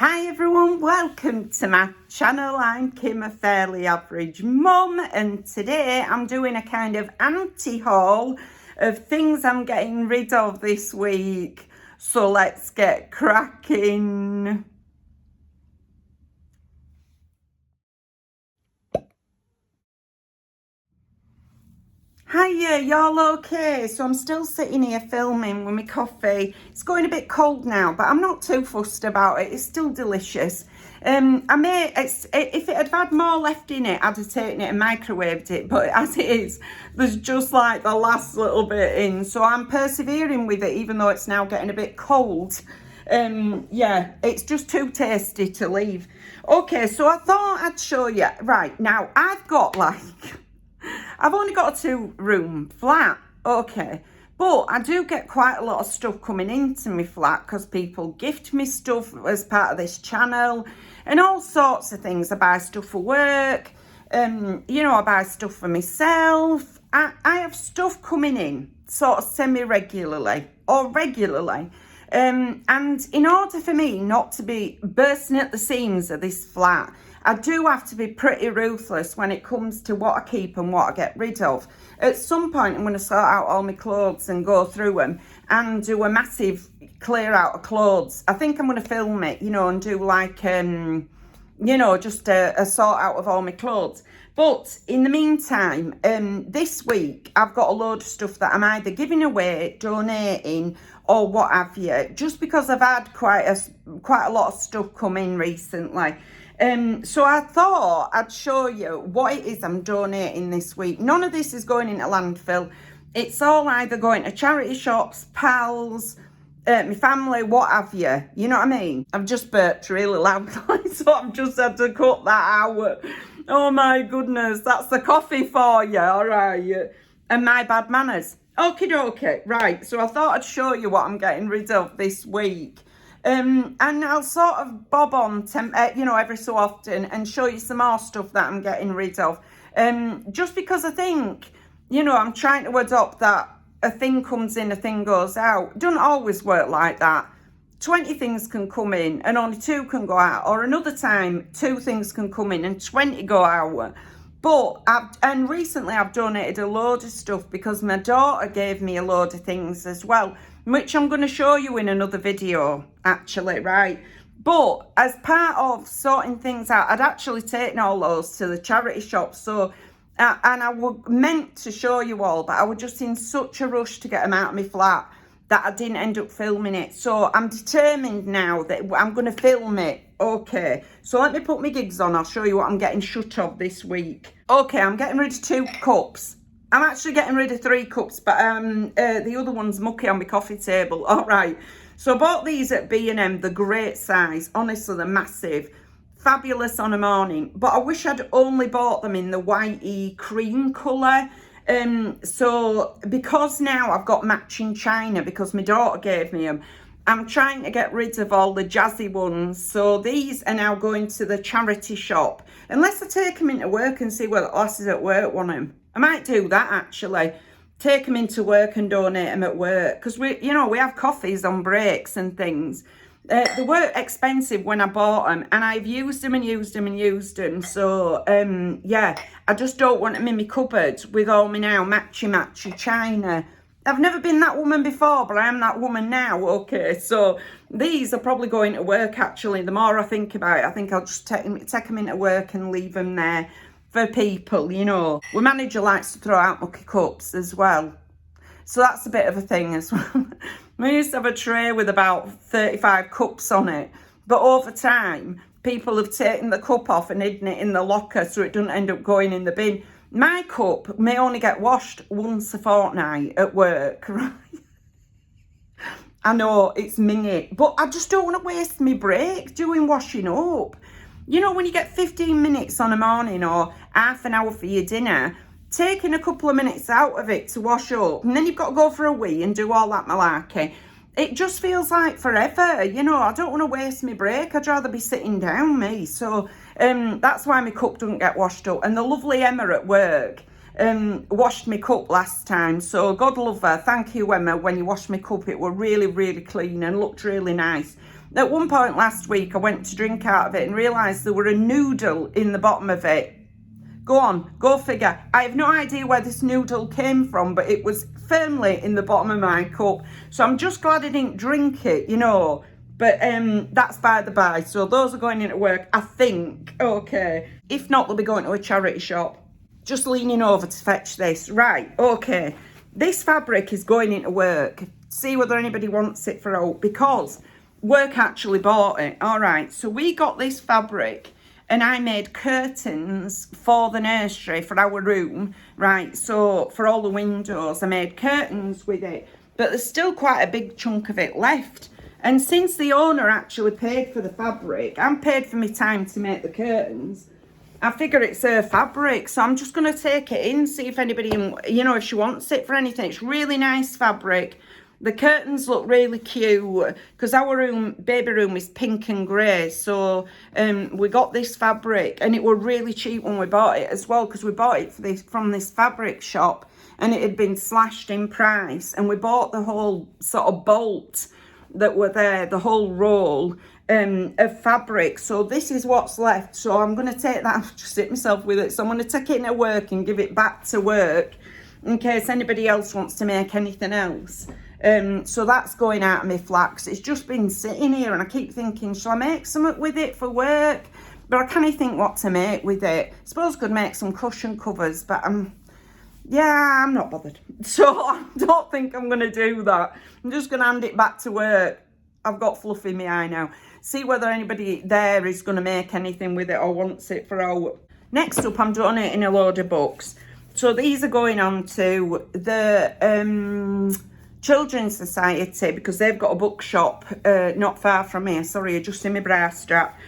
Hi everyone, welcome to my channel. I'm Kim, a fairly average mum, and today I'm doing a kind of anti-haul of things I'm getting rid of this week. So let's get cracking. Hiya, y'all okay? So I'm still sitting here filming with my coffee. It's going a bit cold now, but I'm not too fussed about it. It's still delicious. If it had had more left in it, I'd have taken it and microwaved it. But as it is, there's just like the last little bit in. So I'm persevering with it, even though it's now getting a bit cold. Yeah, it's just too tasty to leave. Okay, so I thought I'd show you. Right, now I've only got a 2-room flat, okay, but I do get quite a lot of stuff coming into my flat because people gift me stuff as part of this channel and all sorts of things. I buy stuff for work, I buy stuff for myself. I have stuff coming in sort of semi-regularly or regularly. And in order for me not to be bursting at the seams of this flat, I do have to be pretty ruthless when it comes to what I keep and what I get rid of. At some point, I'm going to sort out all my clothes and go through them and do a massive clear out of clothes. I think I'm going to film it, and do like, just a sort out of all my clothes. But in the meantime, this week, I've got a load of stuff that I'm either giving away, donating, or what have you, just because I've had quite a lot of stuff come in recently. So I thought I'd show you what it is I'm donating this week. None of this is going into landfill. It's all either going to charity shops, pals, my family, what have you. You know what I mean? I've just burped really loudly, so I've just had to cut that out. Oh my goodness, that's the coffee for you, all right. And my bad manners. Okie dokie, right. So I thought I'd show you what I'm getting rid of this week. And I'll sort of bob on, every so often and show you some more stuff that I'm getting rid of. Just because I think, I'm trying to adopt that a thing comes in, a thing goes out. It doesn't always work like that. 20 things can come in and only 2 can go out. Or another time, 2 things can come in and 20 go out. But recently I've donated a load of stuff because my daughter gave me a load of things as well, which I'm going to show you in another video, actually, right? But as part of sorting things out, I'd actually taken all those to the charity shop. So, and I was meant to show you all, but I was just in such a rush to get them out of my flat that I didn't end up filming it. So I'm determined now that I'm going to film it. Okay, so let me put my gigs on. I'll show you what I'm getting shut of this week. Okay, I'm getting rid of 2 cups. I'm actually getting rid of 3 cups, but the other one's mucky on my coffee table. All right, so I bought these at B&M, the great size. Honestly, they're massive. Fabulous on a morning. But I wish I'd only bought them in the whitey cream colour. So because now I've got matching china because my daughter gave me them, I'm trying to get rid of all the jazzy ones. So these are now going to the charity shop. Unless I take them into work and see whether the lasses at work want them. I might do that actually. Take them into work and donate them at work. Because we have coffees on breaks and things. They were expensive when I bought them. And I've used them and used them and used them. So, I just don't want them in my cupboard with all my now matchy china. I've never been that woman before, but I am that woman now. Okay, so these are probably going to work, actually. The more I think about it, I think I'll just take them into work and leave them there for people, My manager likes to throw out mucky cups as well. So that's a bit of a thing as well. We used to have a tray with about 35 cups on it. But over time, people have taken the cup off and hidden it in the locker so it doesn't end up going in the bin. My cup may only get washed once a fortnight at work, right? I know, it's mingy, but I just don't want to waste my break doing washing up. When you get 15 minutes on a morning or half an hour for your dinner, taking a couple of minutes out of it to wash up, and then you've got to go for a wee and do all that malarkey. It just feels like forever, I don't want to waste my break. I'd rather be sitting down, me. So that's why my cup doesn't get washed up. And the lovely Emma at work, washed my cup last time. So God love her. Thank you, Emma. When you washed my cup, it were really, really clean and looked really nice. At one point last week, I went to drink out of it and realised there were a noodle in the bottom of it. Go on, go figure. I have no idea where this noodle came from, but it was firmly in the bottom of my cup. So I'm just glad I didn't drink it, you know. But that's by the by. So those are going into work, I think. Okay. If not, they'll be going to a charity shop. Just leaning over to fetch this. Right, okay. This fabric is going into work. See whether anybody wants it for out, because work actually bought it. All right, so we got this fabric and I made curtains for the nursery, for our room. Right, so for all the windows, I made curtains with it. But there's still quite a big chunk of it left. And since the owner actually paid for the fabric and paid for me time to make the curtains, I figure it's her fabric. So I'm just going to take it in, see if anybody, you know, if she wants it for anything. It's really nice fabric. The curtains look really cute because our room, baby room, is pink and grey. So we got this fabric and it were really cheap when we bought it as well, because we bought it from this fabric shop and it had been slashed in price. And we bought the whole sort of bolt that were there, the whole roll of fabric. So this is what's left. So I'm going to take that, I've just hit myself with it. So I'm going to take it into work and give it back to work in case anybody else wants to make anything else. So that's going out of my flax. It's just been sitting here and I keep thinking, shall I make something with it for work? But I can't think what to make with it. I suppose I could make some cushion covers, but I'm not bothered. So I don't think I'm going to do that. I'm just going to hand it back to work. I've got fluff in my eye now. See whether anybody there is going to make anything with it or wants it for out. Next up, I'm donating a load of books. So these are going on to the Children's Society, because they've got a bookshop not far from here. Sorry, just in my bra strap.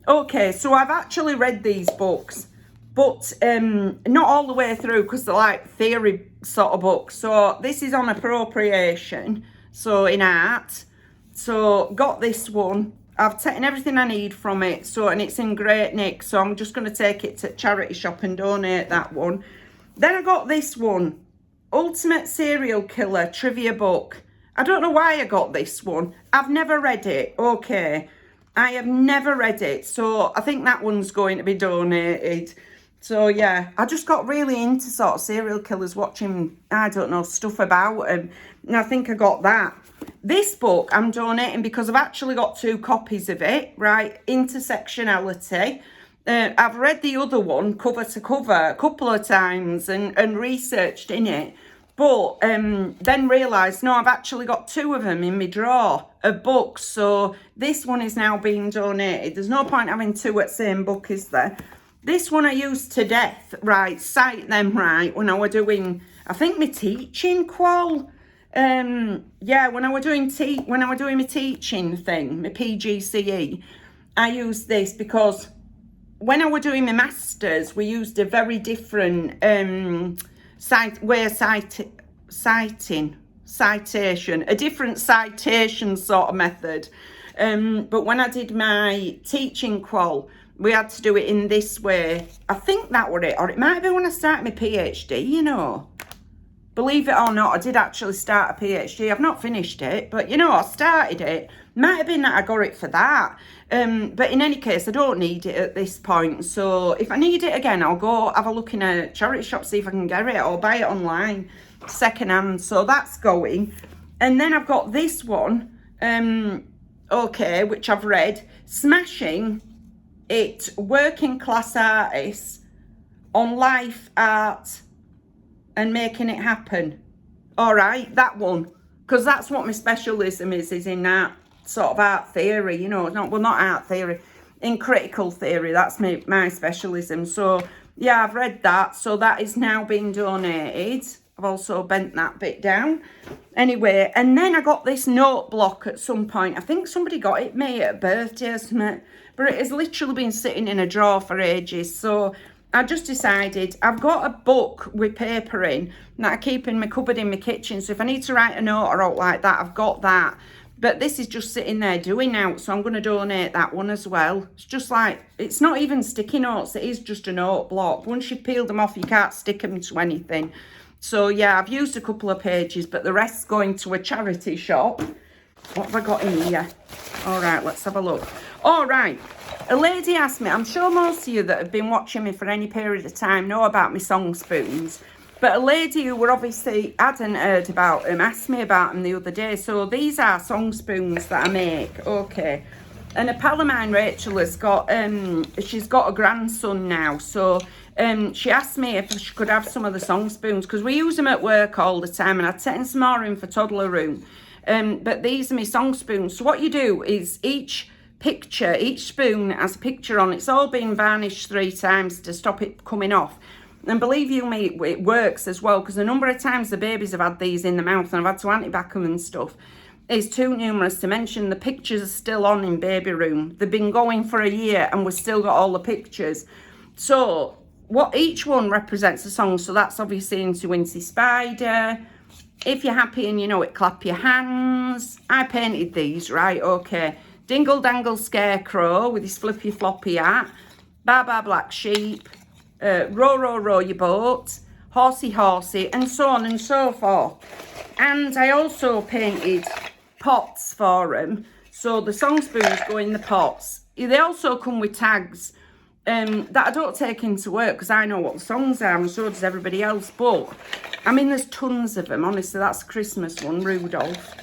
Okay, so I've actually read these books, but not all the way through, because they're like theory sort of books. So this is on appropriation, so in art. So got this one. I've taken everything I need from it, so, and it's in great nick, so I'm just going to take it to charity shop and donate that one. Then I got this one, Ultimate Serial Killer Trivia Book. I don't know why I got this one. I've never read it. Okay, I have never read it, so I think that one's going to be donated. So yeah, I just got really into sort of serial killers, watching, I don't know, stuff about them, and I think I got that. This book I'm donating because I've actually got 2 copies of it, right? Intersectionality. I've read the other one cover to cover a couple of times and researched in it. But then realised, no, I've actually got 2 of them in my drawer of books. So this one is now being donated. There's no point having 2 at the same book, is there? This one I used to death, right? Cite them, right? When I were doing, I think, my teaching qual. Yeah, when I were doing my teaching thing, my PGCE, I used this because when I were doing my masters, we used a very different citation, a different citation sort of method. But when I did my teaching qual, we had to do it in this way. I think that were it, or it might have been when I started my PhD, you know. Believe it or not, I did actually start a PhD. I've not finished it, but you know, I started it. Might have been that I got it for that. But in any case, I don't need it at this point. So if I need it again, I'll go have a look in a charity shop, see if I can get it, or buy it online, secondhand. So that's going. And then I've got this one, okay, which I've read, Smashing It, Working Class Artists on Life, Art and Making It Happen. All right, that one, because that's what my specialism is in that sort of art theory, you know. Not art theory, in critical theory. That's my specialism. So yeah, I've read that. So that is now being donated. I've also bent that bit down. Anyway, and then I got this note block at some point. I think somebody got it me at a birthday or something, but it has literally been sitting in a drawer for ages. So I just decided, I've got a book with paper in that I keep in my cupboard in my kitchen. So if I need to write a note or out like that, I've got that. But this is just sitting there doing out, so I'm going to donate that one as well. It's just like, it's not even sticky notes, it is just a note block. Once you've peeled them off, you can't stick them to anything. So yeah, I've used a couple of pages, but the rest's going to a charity shop. What have I got in here? All right, let's have a look. All right, a lady asked me, I'm sure most of you that have been watching me for any period of time know about my song spoons. But a lady who were obviously hadn't heard about them asked me about them the other day. So these are song spoons that I make. Okay. And a pal of mine, Rachel, has got, she's got a grandson now. So she asked me if she could have some of the song spoons, because we use them at work all the time. And I'd taken some more in for toddler room. But these are my song spoons. So what you do is each spoon has a picture on it. It's all been varnished 3 times to stop it coming off. And believe you me, it works as well, because a number of times the babies have had these in the mouth and I've had to antibac them and stuff. It's too numerous to mention. The pictures are still on in baby room. They've been going for a year and we've still got all the pictures. So what each one represents a song. So that's obviously Into Wincy Spider. If you're happy and you know it, clap your hands. I painted these, right? Okay. Dingle Dangle Scarecrow with his flippy floppy hat. Baa Baa Black Sheep. Row, row, row your boat, horsey, horsey, and so on and so forth. And I also painted pots for them, so the song spoons go in the pots. They also come with tags that I don't take into work because I know what the songs are, and so does everybody else. But I mean, there's tons of them. Honestly, that's a Christmas one, Rudolph.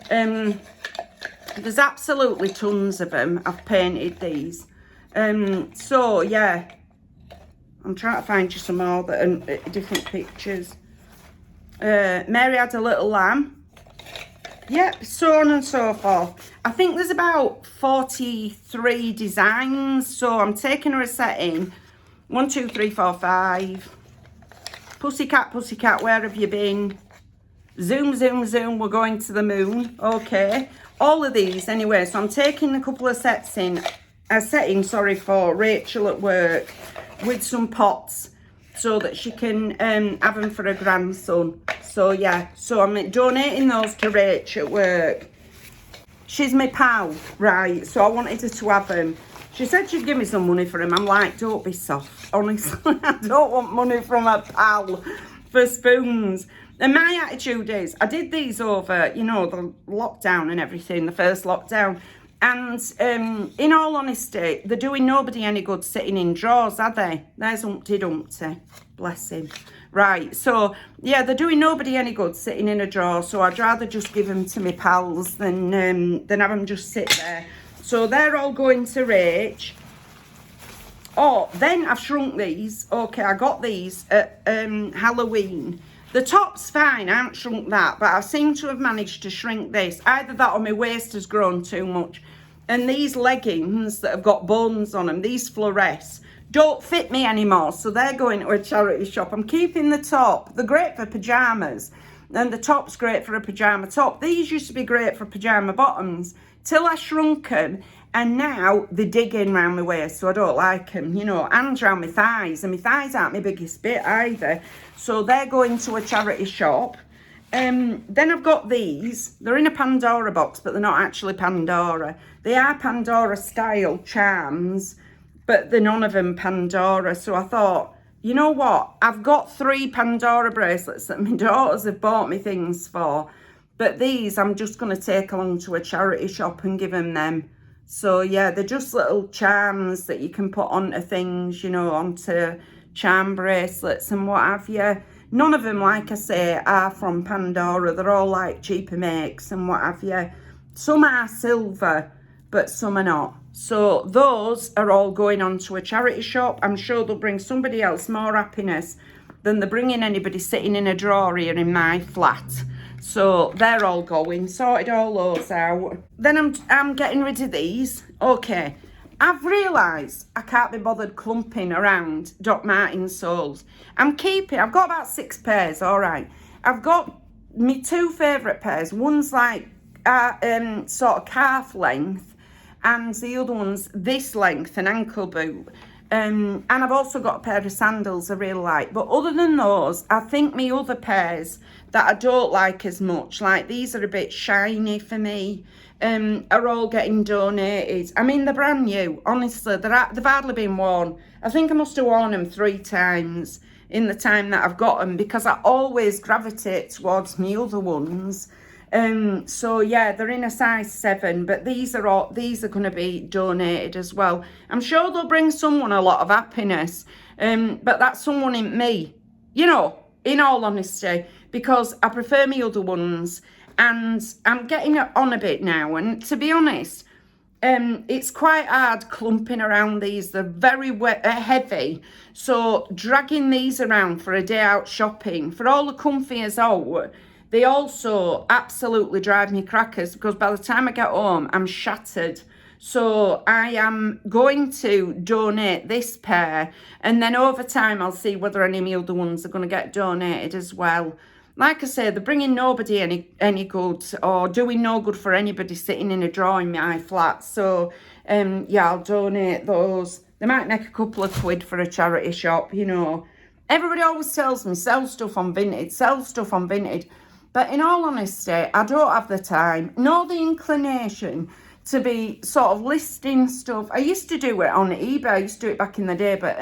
There's absolutely tons of them. I've painted these. So yeah. I'm trying to find you some more that are different pictures. Mary Had a Little Lamb. Yep, so on and so forth. I think there's about 43 designs. So I'm taking her a set in. 1, 2, 3, 4, 5. Pussycat, pussycat, where have you been? Zoom, zoom, zoom, we're going to the moon. Okay. All of these anyway. So I'm taking a couple of sets in. A setting, sorry, for Rachel at work, with some pots so that she can have them for her grandson. So yeah, so I'm donating those to Rach at work. She's my pal, right? So I wanted her to have them. She said she'd give me some money for them. I'm like, don't be soft. Honestly, I don't want money from a pal for spoons. And my attitude is, I did these over, you know, the lockdown and everything, the first lockdown. And in all honesty, they're doing nobody any good sitting in drawers, are they? There's Humpty Dumpty. Bless him. Right, so, yeah, they're doing nobody any good sitting in a drawer. So I'd rather just give them to my pals than have them just sit there. So they're all going to Rach. Oh, then I've shrunk these. Okay, I got these at Halloween. The top's fine, I haven't shrunk that, but I seem to have managed to shrink this. Either that or my waist has grown too much. And these leggings that have got bones on them, these fluoresce, don't fit me anymore. So they're going to a charity shop. I'm keeping the top. They're great for pyjamas. And the top's great for a pyjama top. These used to be great for pyjama bottoms till I shrunk them. And now they're digging round my waist, so I don't like them, you know, and round my thighs. And my thighs aren't my biggest bit either. So they're going to a charity shop. Then I've got these. They're in a Pandora box, but they're not actually Pandora. They are Pandora style charms, but they're none of them Pandora. So I thought, you know what? I've got 3 Pandora bracelets that my daughters have bought me things for. But these I'm just going to take along to a charity shop and give them. So yeah, they're just little charms that you can put onto things, you know, onto charm bracelets and what have you. None of them, like I say, are from Pandora. They're all like cheaper makes and what have you. Some are silver, but some are not. So those are all going on to a charity shop. I'm sure they'll bring somebody else more happiness than they're bringing anybody sitting in a drawer here in my flat. So they're all going, sorted all those out. Then I'm getting rid of these. Okay, I've realised I can't be bothered clumping around Doc Martens soles. I've got about 6 pairs, all right. I've got my 2 favourite pairs. One's like sort of calf length, and the other one's this length, an ankle boot. And I've also got a pair of sandals I really like. But other than those, I think my other pairs that I don't like as much, like these are a bit shiny for me, are all getting donated. I mean, they're brand new. Honestly, they've hardly been worn. I think I must have worn them 3 times in the time that I've got them, because I always gravitate towards my other ones. So yeah, they're in a size 7, but these are going to be donated as well. I'm sure they'll bring someone a lot of happiness, but that's someone in me, you know, in all honesty, because I prefer my other ones, and I'm getting on a bit now. And to be honest, it's quite hard clumping around these. They're very heavy, so dragging these around for a day out shopping, for all the comfy as out, they also absolutely drive me crackers, because by the time I get home, I'm shattered. So I am going to donate this pair, and then over time, I'll see whether any of my other ones are going to get donated as well. Like I say, they're bringing nobody any good, or doing no good for anybody sitting in a drawer in my flat. So, yeah, I'll donate those. They might make a couple of quid for a charity shop, you know. Everybody always tells me, sell stuff on Vinted, sell stuff on Vinted. But in all honesty, I don't have the time, nor the inclination to be sort of listing stuff. I used to do it on eBay. I used to do it back in the day, but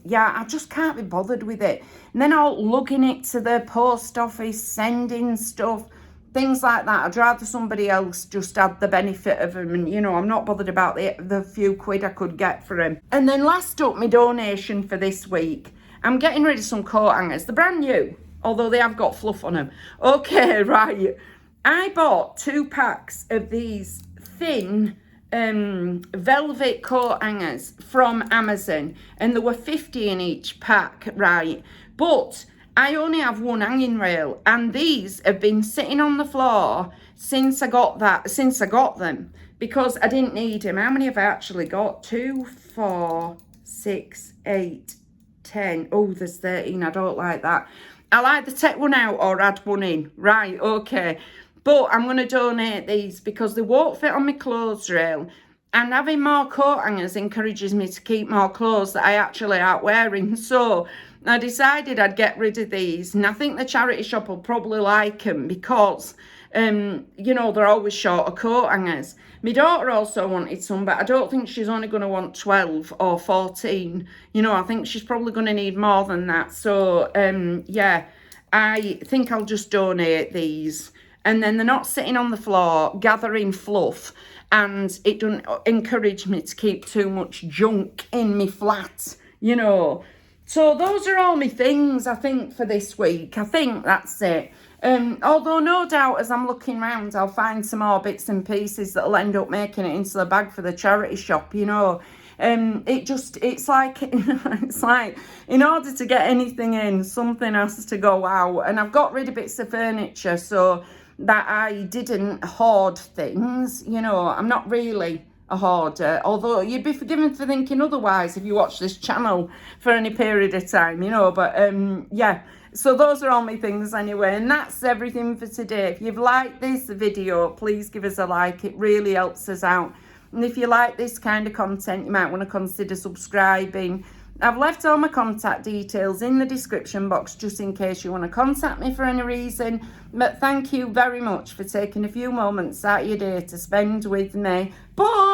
yeah, I just can't be bothered with it. And then I'll lugging it to the post office, sending stuff, things like that. I'd rather somebody else just had the benefit of them, and you know, I'm not bothered about the few quid I could get for them. And then last up, my donation for this week, I'm getting rid of some coat hangers. They're brand new, although they have got fluff on them. Okay, right. I bought 2 packs of these thin velvet coat hangers from Amazon, and there were 50 in each pack, right? But I only have one hanging rail, and these have been sitting on the floor since I got them, because I didn't need them. How many have I actually got? 2, 4, 6, 8, 10. Oh, there's 13. I don't like that. I'll either take one out or add one in. Right, okay. But I'm going to donate these because they won't fit on my clothes rail. And having more coat hangers encourages me to keep more clothes that I actually aren't wearing. So I decided I'd get rid of these. And I think the charity shop will probably like them because, you know, they're always short of coat hangers. My daughter also wanted some, but I don't think she's only going to want 12 or 14. You know, I think she's probably going to need more than that. So, yeah, I think I'll just donate these. And then they're not sitting on the floor gathering fluff, and it doesn't encourage me to keep too much junk in my flat, you know. So those are all my things, I think, for this week. I think that's it. Although no doubt as I'm looking around, I'll find some more bits and pieces that'll end up making it into the bag for the charity shop, you know. It's like in order to get anything in, something has to go out. And I've got rid of bits of furniture so that I didn't hoard things, you know. I'm not really a hoarder, although you'd be forgiven for thinking otherwise if you watch this channel for any period of time, you know. But yeah, so those are all my things anyway, and that's everything for today. If you've liked this video, please give us a like. It really helps us out. And if you like this kind of content, you might want to consider subscribing. I've left all my contact details in the description box just in case you want to contact me for any reason. But thank you very much for taking a few moments out of your day to spend with me. Bye!